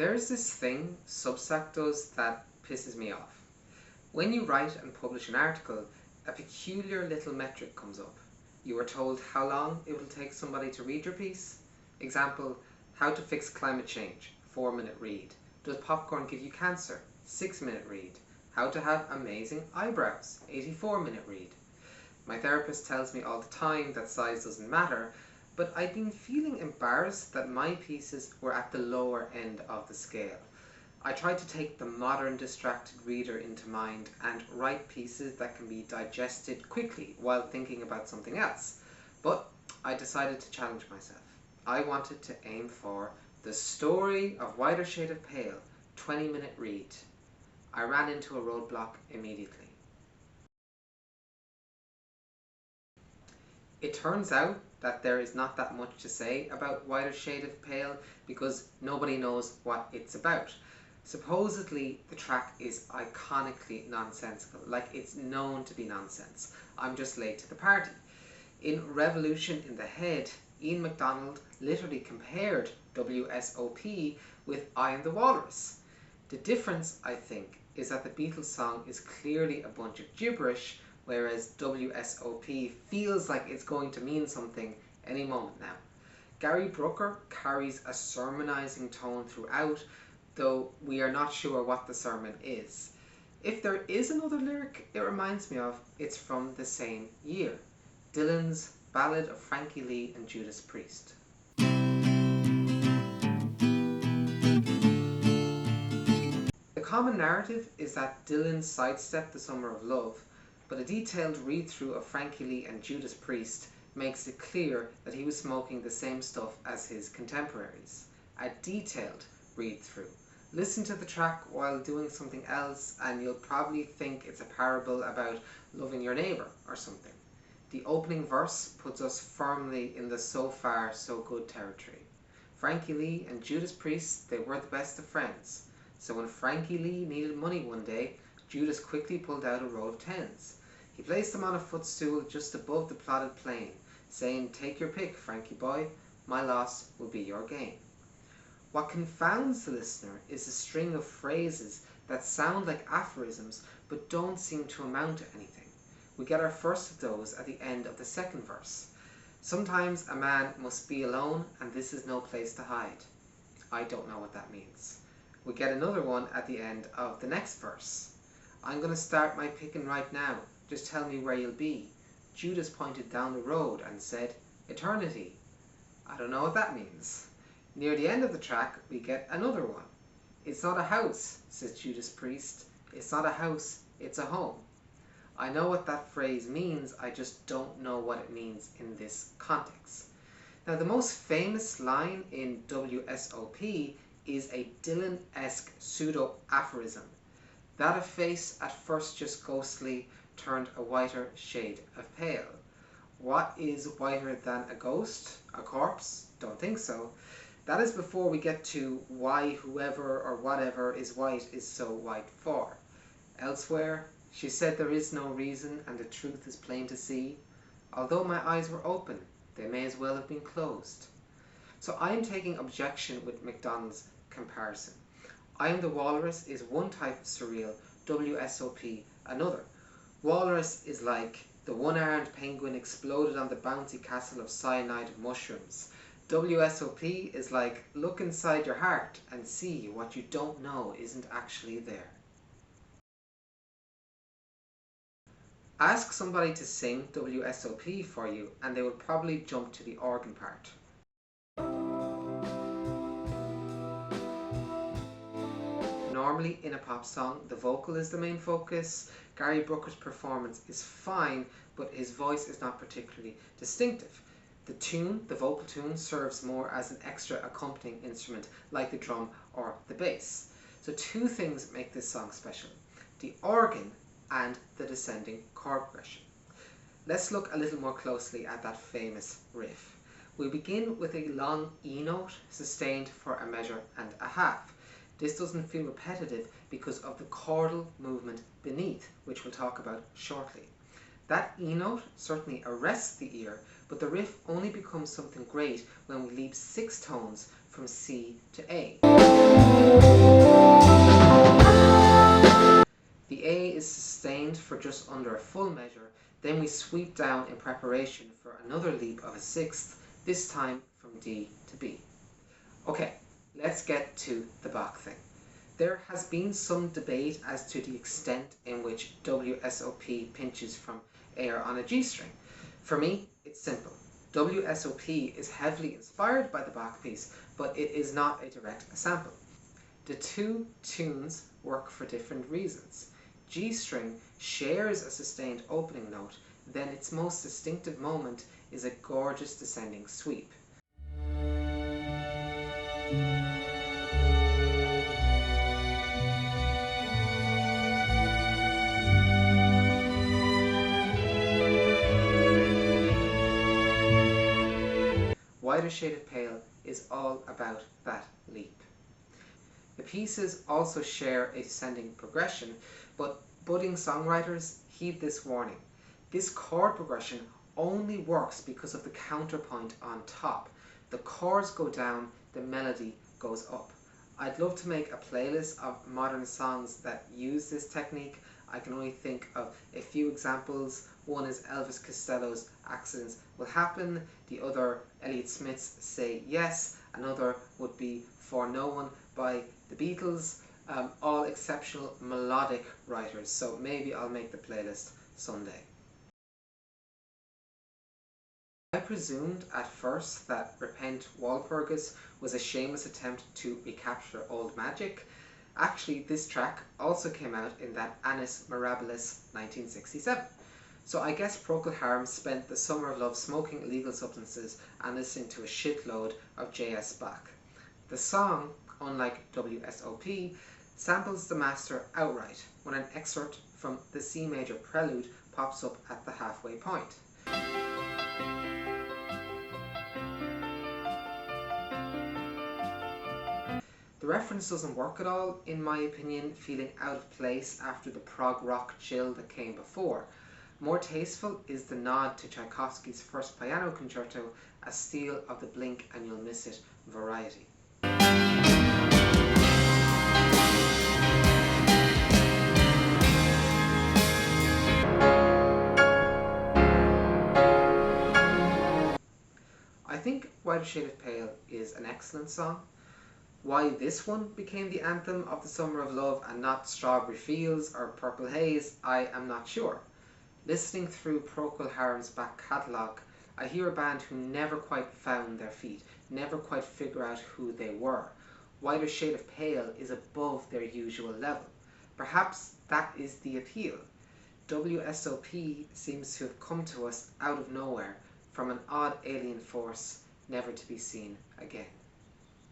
There's this thing Substack does that pisses me off. When you write and publish an article, a peculiar little metric comes up. You are told how long it will take somebody to read your piece. Example, how to fix climate change, 4-minute read. Does popcorn give you cancer? 6-minute read. How to have amazing eyebrows, 84-minute read. My therapist tells me all the time that size doesn't matter, but I've been feeling embarrassed that my pieces were at the lower end of the scale. I try to take the modern distracted reader into mind and write pieces that can be digested quickly while thinking about something else. But I decided to challenge myself. I wanted to aim for The Story of Whiter Shade of Pale, 20-minute read. I ran into a roadblock immediately. It turns out that there is not that much to say about Whiter Shade of Pale because nobody knows what it's about. Supposedly the track is iconically nonsensical, like it's known to be nonsense. I'm just late to the party. In Revolution in the Head, Ian MacDonald literally compared WSOP with I Am the Walrus. The difference, I think, is that the Beatles song is clearly a bunch of gibberish, whereas WSOP feels like it's going to mean something any moment now. Gary Brooker carries a sermonizing tone throughout, though we are not sure what the sermon is. If there is another lyric it reminds me of, it's from the same year. Dylan's Ballad of Frankie Lee and Judas Priest. The common narrative is that Dylan sidestepped the Summer of Love, but a detailed read-through of Frankie Lee and Judas Priest makes it clear that he was smoking the same stuff as his contemporaries. A detailed read-through. Listen to the track while doing something else and you'll probably think it's a parable about loving your neighbour or something. The opening verse puts us firmly in the so far so good territory. Frankie Lee and Judas Priest, they were the best of friends. So when Frankie Lee needed money one day, Judas quickly pulled out a row of tens. He placed them on a footstool just above the plotted plain, saying, "Take your pick, Frankie boy, my loss will be your gain." What confounds the listener is a string of phrases that sound like aphorisms but don't seem to amount to anything. We get our first of those at the end of the second verse. Sometimes a man must be alone and this is no place to hide. I don't know what that means. We get another one at the end of the next verse. I'm going to start my picking right now. Just tell me where you'll be. Judas pointed down the road and said, "Eternity." I don't know what that means. Near the end of the track, we get another one. "It's not a house," says Judas Priest. "It's not a house, it's a home." I know what that phrase means, I just don't know what it means in this context. Now, the most famous line in WSOP is a Dylan-esque pseudo-aphorism. That a face at first just ghostly turned a whiter shade of pale. What is whiter than a ghost? A corpse? Don't think so. That is before we get to why whoever or whatever is white is so white for. Elsewhere, she said there is no reason and the truth is plain to see. Although my eyes were open, they may as well have been closed. So I am taking objection with MacDonald's comparison. I Am the Walrus is one type of surreal, WSOP another. Walrus is like the one-armed penguin exploded on the bouncy castle of cyanide mushrooms. WSOP is like look inside your heart and see what you don't know isn't actually there. Ask somebody to sing WSOP for you and they will probably jump to the organ part. Normally in a pop song, the vocal is the main focus. Gary Brooker's performance is fine, but his voice is not particularly distinctive. The tune, the vocal tune, serves more as an extra accompanying instrument like the drum or the bass. So two things make this song special: the organ and the descending chord progression. Let's look a little more closely at that famous riff. We begin with a long E note sustained for a measure and a half. This doesn't feel repetitive because of the chordal movement beneath, which we'll talk about shortly. That E note certainly arrests the ear, but the riff only becomes something great when we leap 6 tones from C to A. under a full measure, then we sweep down in preparation for another leap of a sixth, this time from D to B. Okay, let's get to the Bach thing. There has been some debate as to the extent in which WSOP pinches from air on a G string. For me, it's simple. WSOP is heavily inspired by the Bach piece, but it is not a direct sample. The two tunes work for different reasons. G string shares a sustained opening note, then its most distinctive moment is a gorgeous descending sweep. Whiter Shaded Pale is all about that leap. The pieces also share a descending progression, but budding songwriters heed this warning. This chord progression only works because of the counterpoint on top. The chords go down, the melody goes up. I'd love to make a playlist of modern songs that use this technique. I can only think of a few examples. One is Elvis Costello's Accidents Will Happen, the other Elliott Smith's Say Yes, another would be For No One by the Beatles, all exceptional melodic writers, so maybe I'll make the playlist someday. I presumed at first that Repent Walpurgis was a shameless attempt to recapture old magic. Actually, this track also came out in that Annus Mirabilis 1967. So I guess Procul Harum spent the summer of love smoking illegal substances and listening to a shitload of J.S. Bach. The song, unlike WSOP, samples the master outright when an excerpt from the C major prelude pops up at the halfway point. The reference doesn't work at all, in my opinion, feeling out of place after the prog rock chill that came before. More tasteful is the nod to Tchaikovsky's first piano concerto, a steal of the blink and you'll miss it variety. I think Whiter Shaded Pale is an excellent song. Why this one became the anthem of the Summer of Love and not Strawberry Fields or Purple Haze, I am not sure. Listening through Procul Harum's back catalogue, I hear a band who never quite found their feet, never quite figure out who they were. Whiter Shade of Pale is above their usual level. Perhaps that is the appeal. WSOP seems to have come to us out of nowhere, from an odd alien force, never to be seen again.